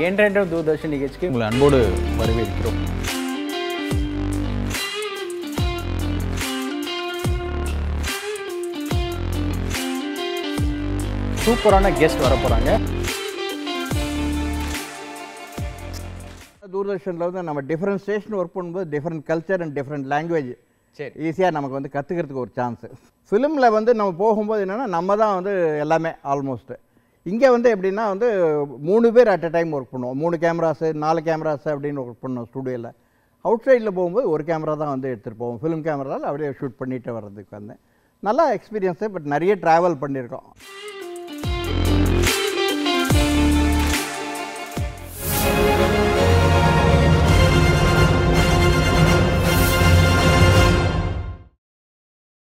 என்றென்றும் தூர்தர்ஷன் நிகழ்ச்சிக்கு உங்களை அன்போடு வரவேற்கிறோம். சூப்பரான கெஸ்ட் வர போகிறாங்க. தூர்தர்ஷனில் வந்து நம்ம டிஃப்ரெண்ட் ஸ்டேஷன் ஒர்க் பண்ணும்போது different culture and different language ஈஸியாக நமக்கு வந்து கற்றுக்கிறதுக்கு ஒரு சான்ஸு. ஃபிலிமில் வந்து நம்ம போகும்போது என்னென்னா நம்ம தான் வந்து எல்லாமே ஆல்மோஸ்ட்டு. இங்கே வந்து எப்படின்னா வந்து 3 பேர் அட் அ டைம் ஒர்க் பண்ணுவோம். 3 கேமராஸு 4 கேமராஸு அப்படின்னு ஒர்க் பண்ணுவோம் ஸ்டூடியோவில். அவுட் சைடில் போகும்போது ஒரு கேமரா தான் வந்து எடுத்துகிட்டு போவோம். ஃபிலிம் கேமராவில் அப்படியே ஷூட் பண்ணிட்டு வர்றதுக்கு வந்து நல்லா எக்ஸ்பீரியன்ஸு. பட் நிறைய ட்ராவல் பண்ணியிருக்கோம்.